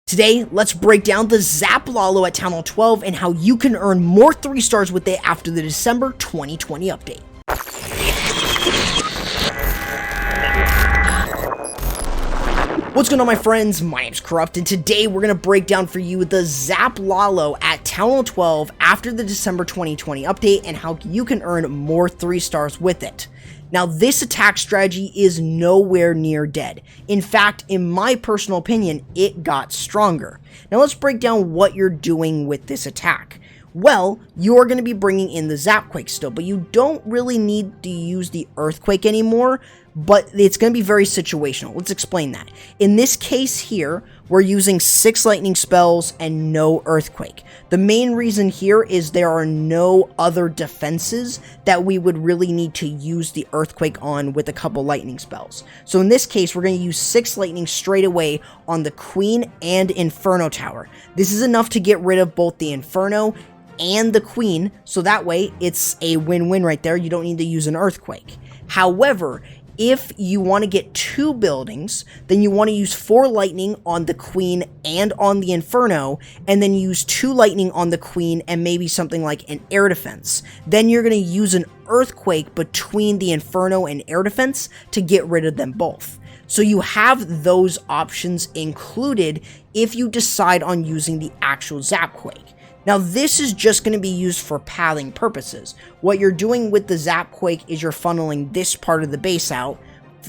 Today, let's break down the Zap Lalo at Town Hall 12 and how you can earn more 3 stars with it after the December 2020 update. What's going on, my friends? My name's Corrupt, and today we're going to break down for you the Zap Lalo at Town Hall 12 after the December 2020 update and how you can earn more 3 stars with it. Now, this attack strategy is nowhere near dead. In fact, in my personal opinion, it got stronger. Now, let's break down what you're doing with this attack. Well, you're going to be bringing in the Zapquake still, but you don't really need to use the Earthquake anymore, but it's going to be very situational. Let's explain that. In this case here, we're using 6 lightning spells and no Earthquake. The main reason here is there are no other defenses that we would really need to use the Earthquake on with a couple lightning spells. So in this case, we're going to use 6 lightning straight away on the Queen and Inferno Tower. This is enough to get rid of both the Inferno and the Queen, so that way it's a win-win right there. You don't need to use an Earthquake. However, if you want to get 2 buildings, then you want to use 4 lightning on the Queen and on the Inferno, and then use 2 lightning on the Queen and maybe something like an air defense. Then you're going to use an Earthquake between the Inferno and air defense to get rid of them both. So you have those options included if you decide on using the actual Zapquake. Now, this is just going to be used for pathing purposes. What you're doing with the Zapquake is you're funneling this part of the base out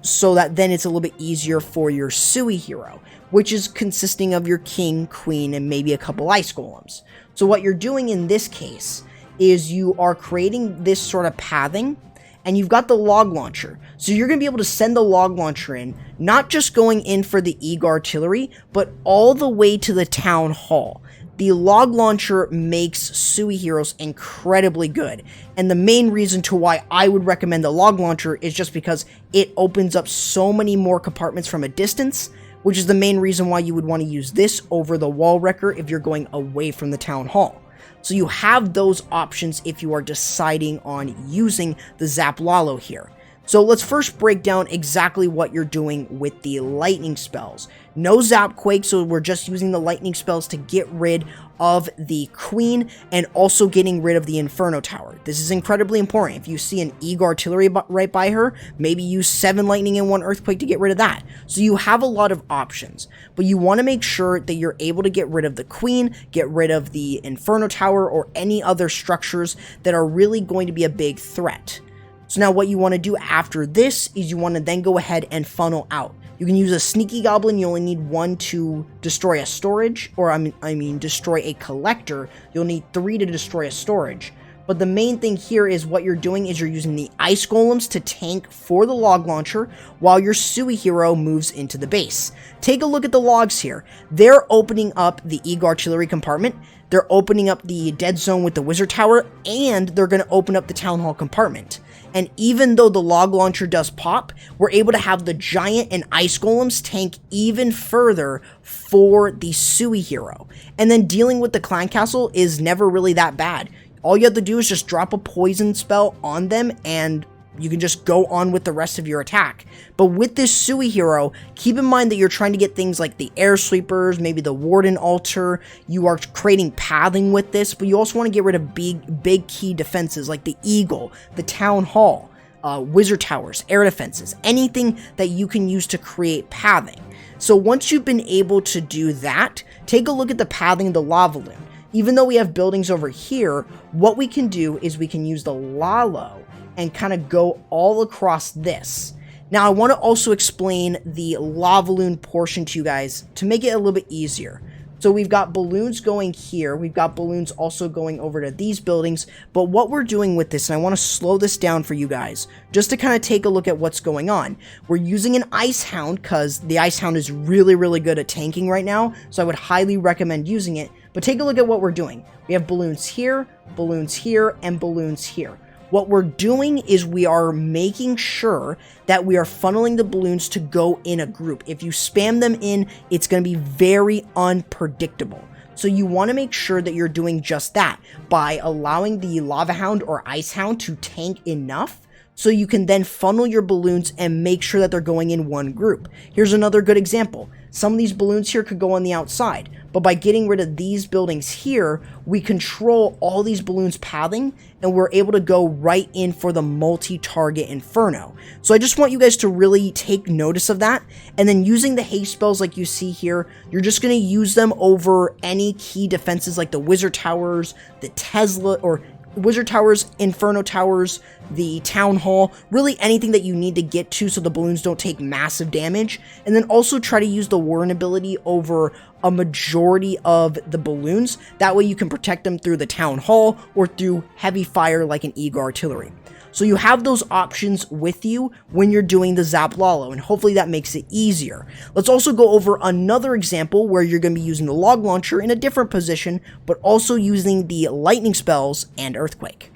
so that then it's a little bit easier for your Sui hero, which is consisting of your King, Queen, and maybe a couple Ice Golems. So what you're doing in this case is you are creating this sort of pathing, and you've got the log launcher. So you're going to be able to send the log launcher in, not just going in for the Eagle artillery, but all the way to the town hall. The log launcher makes Sui heroes incredibly good, and the main reason to why I would recommend the log launcher is just because it opens up so many more compartments from a distance, which is the main reason why you would want to use this over the wall wrecker if you're going away from the town hall. So you have those options if you are deciding on using the Zap Lalo here. So let's first break down exactly what you're doing with the lightning spells. No Zapquake, so we're just using the lightning spells to get rid of the Queen and also getting rid of the Inferno Tower. This is incredibly important. If you see an Eagle artillery right by her, maybe use 7 lightning and 1 Earthquake to get rid of that. So you have a lot of options, but you want to make sure that you're able to get rid of the Queen, get rid of the Inferno Tower, or any other structures that are really going to be a big threat. So now what you want to do after this is you want to then go ahead and funnel out. You can use a sneaky goblin. You only need 1 to destroy a storage, or I mean destroy a collector. You'll need 3 to destroy a storage. But the main thing here is what you're doing is you're using the ice golems to tank for the log launcher while your Sui hero moves into the base. Take a look at the logs here. They're opening up the Eagle artillery compartment. They're opening up the dead zone with the wizard tower, and they're going to open up the town hall compartment. And even though the log launcher does pop, we're able to have the giant and ice golems tank even further for the Sui hero. And then dealing with the clan castle is never really that bad. All you have to do is just drop a poison spell on them and you can just go on with the rest of your attack. But with this Sui hero, keep in mind that you're trying to get things like the air sweepers, maybe the warden altar. You are creating pathing with this, but you also want to get rid of big key defenses like the Eagle, the town hall, wizard towers, air defenses, anything that you can use to create pathing. So once you've been able to do that, take a look at the pathing of the Lavaloon. Even though we have buildings over here, what we can do is we can use the Lalo and kind of go all across this. Now, I want to also explain the Lavaloon portion to you guys to make it a little bit easier. So we've got balloons going here. We've got balloons also going over to these buildings. But what we're doing with this, and I want to slow this down for you guys, just to kind of take a look at what's going on. We're using an Ice Hound because the Ice Hound is really, really good at tanking right now. So I would highly recommend using it. But take a look at what we're doing. We have balloons here, and balloons here. What we're doing is we are making sure that we are funneling the balloons to go in a group. If you spam them in, it's going to be very unpredictable. So you want to make sure that you're doing just that by allowing the Lava Hound or Ice Hound to tank enough so you can then funnel your balloons and make sure that they're going in one group. Here's another good example. some of these balloons here could go on the outside. But by getting rid of these buildings here, we control all these balloons pathing, and we're able to go right in for the multi-target Inferno. So I just want you guys to really take notice of that. And then using the haste spells like you see here, you're just going to use them over any key defenses like the Wizard Towers, the Tesla, or Wizard Towers, Inferno Towers, the Town Hall, really anything that you need to get to so the balloons don't take massive damage. And then also try to use the Warren ability over a majority of the balloons. That way you can protect them through the Town Hall or through heavy fire like an Eagle Artillery. So you have those options with you when you're doing the Zap Lalo, and hopefully that makes it easier. Let's also go over another example where you're going to be using the log launcher in a different position, but also using the lightning spells and earthquake.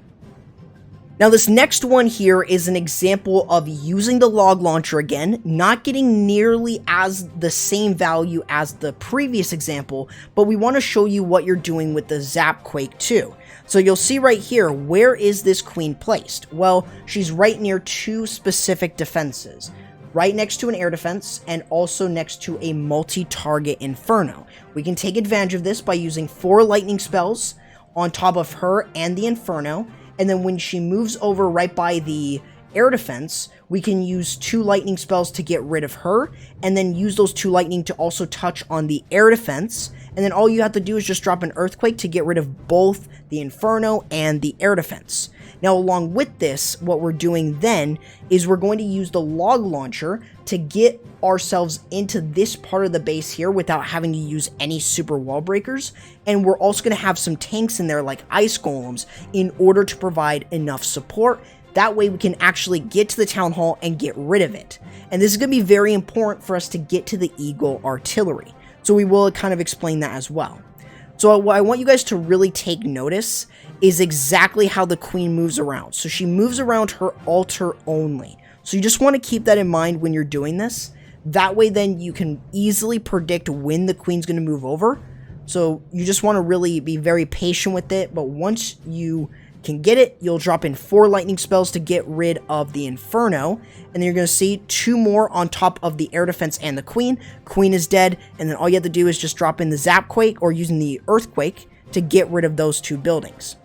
Now this next one here is an example of using the log launcher again, not getting nearly as the same value as the previous example, but we want to show you what you're doing with the Zap Quake too. So you'll see right here, where is this queen placed? Well, she's right near two specific defenses, right next to an air defense and also next to a multi-target Inferno. We can take advantage of this by using 4 lightning spells on top of her and the Inferno, and then when she moves over right by the air defense, we can use 2 lightning spells to get rid of her, and then use those 2 lightning to also touch on the air defense, and then all you have to do is just drop an earthquake to get rid of both the Inferno and the air defense. Now along with this, what we're doing then is we're going to use the log launcher to get ourselves into this part of the base here without having to use any super wall breakers, and we're also going to have some tanks in there like ice golems in order to provide enough support. That way we can actually get to the Town Hall and get rid of it. And this is going to be very important for us to get to the Eagle Artillery. So we will kind of explain that as well. So what I want you guys to really take notice is exactly how the queen moves around. So she moves around her altar only. So you just want to keep that in mind when you're doing this. That way then you can easily predict when the queen's going to move over. So you just want to really be very patient with it. But once you can get it, you'll drop in 4 lightning spells to get rid of the Inferno, and then you're going to see 2 more on top of the air defense and the queen. Queen is dead, and then all you have to do is just drop in the Zap Quake or using the earthquake to get rid of those 2 buildings.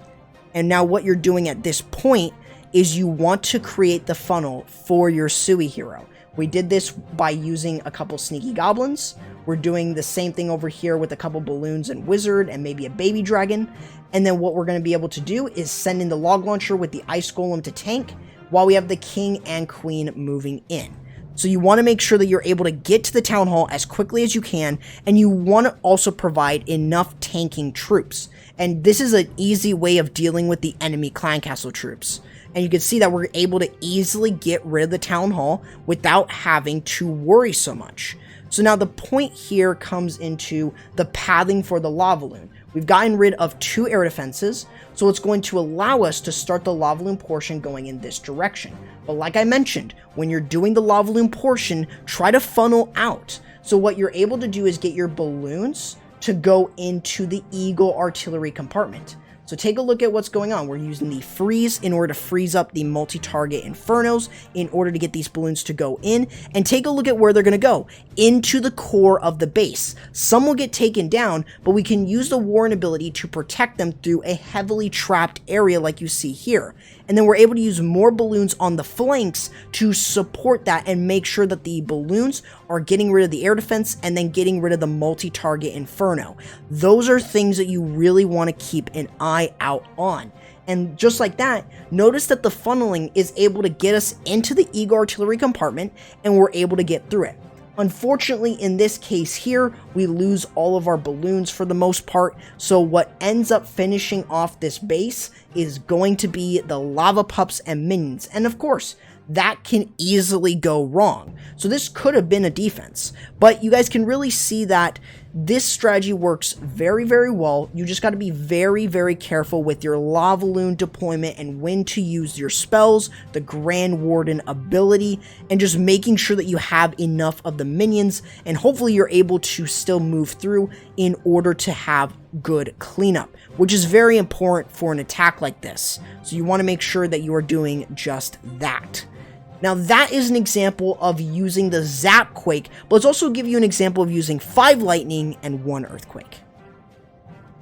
And now what you're doing at this point is you want to create the funnel for your Sui hero. We did this by using a couple sneaky goblins. We're doing the same thing over here with a couple balloons and wizard and maybe a baby dragon. And then what we're going to be able to do is send in the log launcher with the ice golem to tank while we have the king and queen moving in. So you want to make sure that you're able to get to the Town Hall as quickly as you can, and you want to also provide enough tanking troops. And this is an easy way of dealing with the enemy clan castle troops. And you can see that we're able to easily get rid of the Town Hall without having to worry so much. So now the point here comes into the pathing for the Lavaloon. We've gotten rid of 2 air defenses, so it's going to allow us to start the Lavaloon portion going in this direction. But like I mentioned, when you're doing the Lavaloon portion, try to funnel out. So what you're able to do is get your balloons to go into the Eagle Artillery compartment. So take a look at what's going on. We're using the freeze in order to freeze up the multi-target Infernos in order to get these balloons to go in. And take a look at where they're going to go. Into the core of the base. Some will get taken down, but we can use the Warren ability to protect them through a heavily trapped area like you see here. And then we're able to use more balloons on the flanks to support that and make sure that the balloons are getting rid of the air defense and then getting rid of the multi-target Inferno. Those are things that you really want to keep an eye out on. And just like that, notice that the funneling is able to get us into the Eagle Artillery compartment and we're able to get through it. Unfortunately, in this case here, we lose all of our balloons for the most part, so what ends up finishing off this base is going to be the lava pups and minions, and of course, that can easily go wrong. So this could have been a defense, but you guys can really see that this strategy works very, very well. You just got to be very, very careful with your Lavaloon deployment and when to use your spells, the Grand Warden ability, and just making sure that you have enough of the minions, and hopefully you're able to still move through in order to have good cleanup, which is very important for an attack like this. So you want to make sure that you are doing just that. Now that is an example of using the Zap Quake, but let's also give you an example of using 5 Lightning and 1 Earthquake.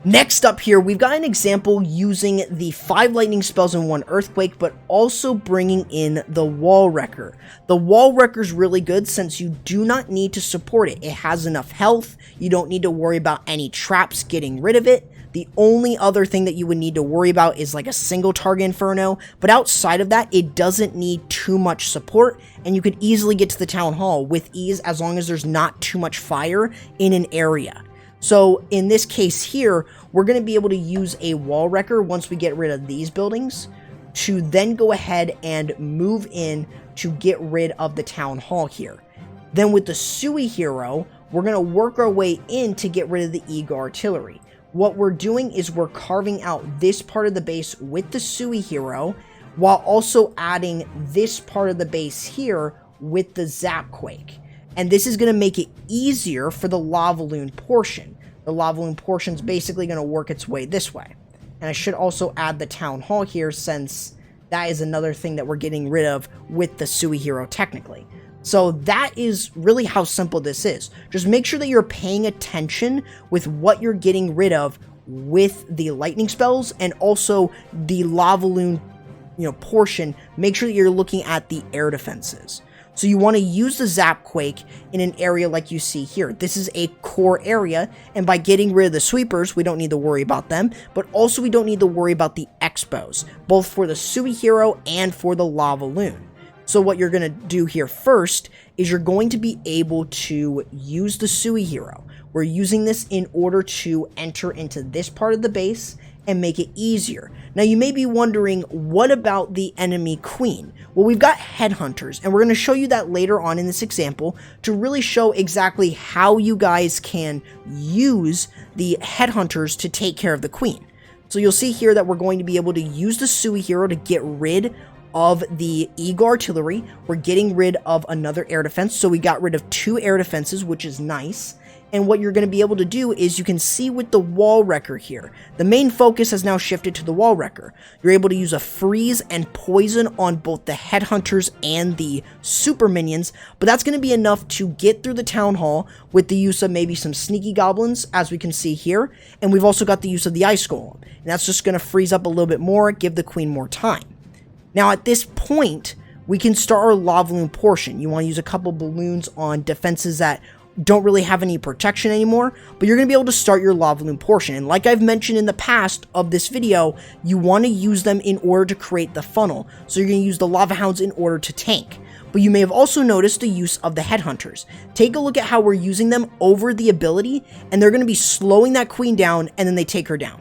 Next up here, we've got an example using the 5 Lightning spells and 1 Earthquake, but also bringing in the Wall Wrecker. The Wall Wrecker is really good since you do not need to support it. It has enough health. You don't need to worry about any traps getting rid of it. The only other thing that you would need to worry about is like a single target Inferno, but outside of that, it doesn't need too much support, and you could easily get to the Town Hall with ease as long as there's not too much fire in an area. So in this case here, we're going to be able to use a Wall Wrecker once we get rid of these buildings to then go ahead and move in to get rid of the Town Hall here. Then with the Sui Hero, we're going to work our way in to get rid of the Eagle Artillery. What we're doing is we're carving out this part of the base with the Sui Hero, while also adding this part of the base here with the Zap Quake. And this is going to make it easier for the Lavaloon portion. The Lavaloon portion is basically going to work its way this way. And I should also add the Town Hall here, since that is another thing that we're getting rid of with the Sui Hero technically. So that is really how simple this is. Just make sure that you're paying attention with what you're getting rid of with the lightning spells and also the Lavaloon, portion. Make sure that you're looking at the air defenses. So you want to use the Zap Quake in an area like you see here. This is a core area, and by getting rid of the sweepers, we don't need to worry about them, but also we don't need to worry about the Expos, both for the Sui Hero and for the Lavaloon. So what you're going to do here first is you're going to be able to use the Sui Hero. We're using this in order to enter into this part of the base and make it easier. Now you may be wondering, what about the enemy queen? Well, we've got headhunters, and we're going to show you that later on in this example to really show exactly how you guys can use the headhunters to take care of the queen. So you'll see here that we're going to be able to use the Sui Hero to get rid of the Eagle Artillery. We're getting rid of another air defense, so we got rid of 2 air defenses, which is nice. And what you're going to be able to do is you can see with the Wall Wrecker here, the main focus has now shifted to the Wall Wrecker. You're able to use a freeze and poison on both the headhunters and the super minions, but that's going to be enough to get through the Town Hall with the use of maybe some sneaky goblins, as we can see here. And we've also got the use of the Ice Golem, and that's just going to freeze up a little bit more, give the queen more time. Now at this point, we can start our Lavaloon portion. You want to use a couple balloons on defenses that don't really have any protection anymore, but you're going to be able to start your Lavaloon portion. And like I've mentioned in the past of this video, you want to use them in order to create the funnel. So you're going to use the Lava Hounds in order to tank. But you may have also noticed the use of the Headhunters. Take a look at how we're using them over the ability, and they're going to be slowing that queen down, and then they take her down.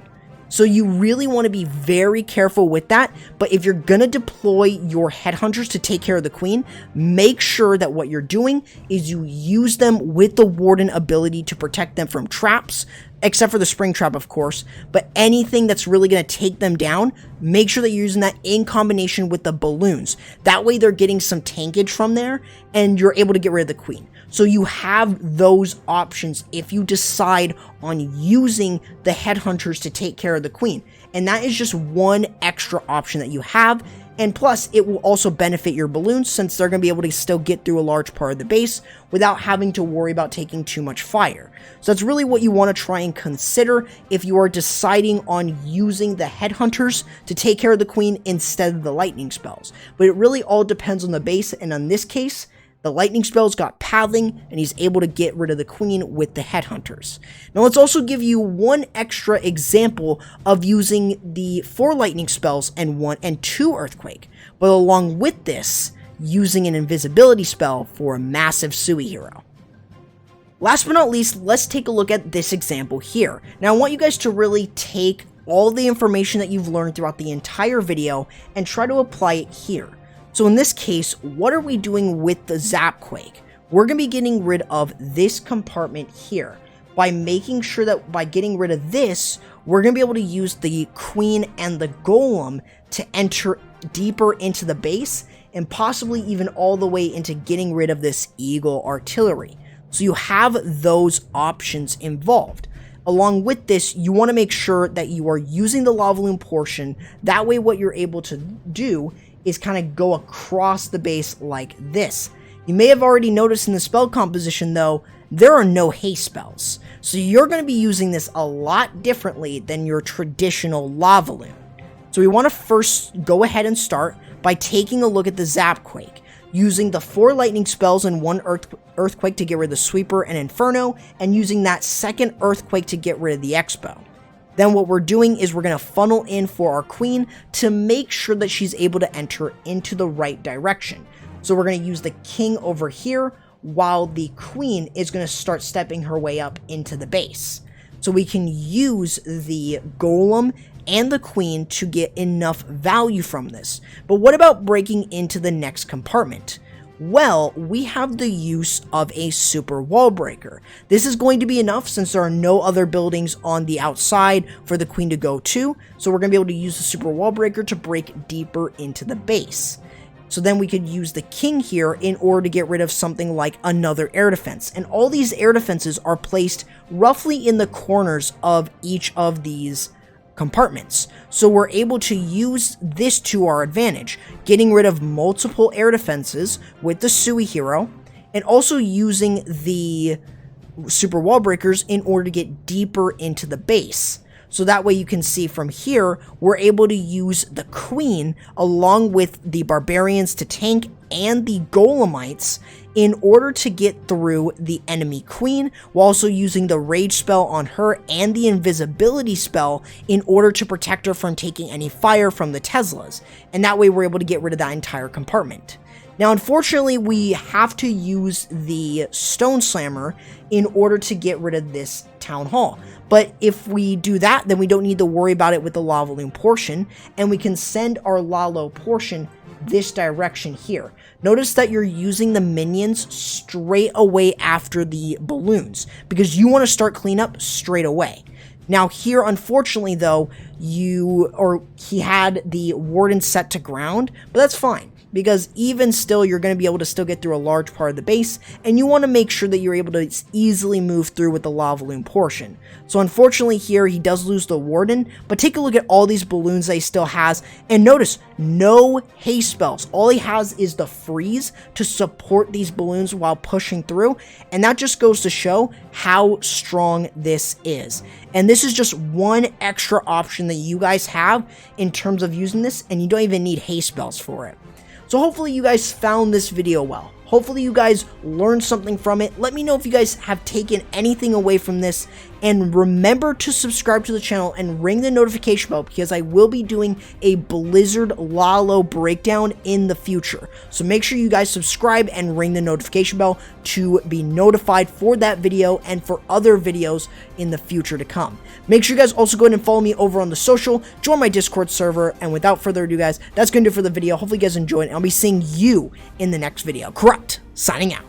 So you really want to be very careful with that, but if you're going to deploy your headhunters to take care of the queen, make sure that what you're doing is you use them with the warden ability to protect them from traps, except for the spring trap, of course, but anything that's really going to take them down, make sure that you're using that in combination with the balloons. That way they're getting some tankage from there, and you're able to get rid of the queen. So you have those options if you decide on using the headhunters to take care of the queen. And that is just one extra option that you have. And plus, it will also benefit your balloons since they're going to be able to still get through a large part of the base without having to worry about taking too much fire. So that's really what you want to try and consider if you are deciding on using the headhunters to take care of the queen instead of the lightning spells. But it really all depends on the base, and in this case, the lightning spells got pathing, and he's able to get rid of the queen with the headhunters. Now let's also give you one extra example of using the 4 lightning spells and 2 earthquake, but along with this, using an invisibility spell for a massive Sui hero. Last but not least, let's take a look at this example here. Now I want you guys to really take all the information that you've learned throughout the entire video and try to apply it here. So in this case, what are we doing with the Zap Quake? We're going to be getting rid of this compartment here by making sure that by getting rid of this, we're going to be able to use the queen and the golem to enter deeper into the base and possibly even all the way into getting rid of this eagle artillery. So you have those options involved. Along with this, you want to make sure that you are using the Lavaloon portion. That way what you're able to do is kind of go across the base like this. You may have already noticed in the spell composition though, there are no haste spells. So you're going to be using this a lot differently than your traditional Lavaloon. So we want to first go ahead and start by taking a look at the Zap Quake, using the 4 lightning spells and 1 earthquake to get rid of the Sweeper and Inferno, and using that second earthquake to get rid of the Expo. Then what we're doing is we're going to funnel in for our queen to make sure that she's able to enter into the right direction. So we're going to use the king over here, while the queen is going to start stepping her way up into the base. So we can use the golem and the queen to get enough value from this. But what about breaking into the next compartment? Well, we have the use of a super wall breaker. This is going to be enough since there are no other buildings on the outside for the queen to go to. So we're going to be able to use the super wall breaker to break deeper into the base. So then we could use the king here in order to get rid of something like another air defense. And all these air defenses are placed roughly in the corners of each of these compartments. So we're able to use this to our advantage, getting rid of multiple air defenses with the Sui hero, and also using the super wall breakers in order to get deeper into the base. So that way you can see from here, we're able to use the queen along with the barbarians to tank and the golemites in order to get through the enemy queen, while also using the rage spell on her and the invisibility spell in order to protect her from taking any fire from the Teslas. And that way we're able to get rid of that entire compartment. Now, unfortunately, we have to use the Stone Slammer in order to get rid of this Town Hall. But if we do that, then we don't need to worry about it with the Lavaloon portion, and we can send our Lalo portion this direction here. Notice that you're using the minions straight away after the balloons, because you want to start cleanup straight away. Now here, unfortunately though, he had the Warden set to ground, but that's fine, because even still, you're going to be able to still get through a large part of the base, and you want to make sure that you're able to easily move through with the Lavaloon portion. So unfortunately here, he does lose the Warden, but take a look at all these balloons that he still has, and notice, no haste spells. All he has is the freeze to support these balloons while pushing through, and that just goes to show how strong this is. And this is just one extra option that you guys have in terms of using this, and you don't even need haste spells for it. So hopefully you guys found this video well. Hopefully you guys learned something from it. Let me know if you guys have taken anything away from this. And remember to subscribe to the channel and ring the notification bell, because I will be doing a Blizzard Lalo breakdown in the future. So make sure you guys subscribe and ring the notification bell to be notified for that video and for other videos in the future to come. Make sure you guys also go ahead and follow me over on the social, join my Discord server, and without further ado guys, that's going to do it for the video. Hopefully you guys enjoyed, and I'll be seeing you in the next video. Corrupt, signing out.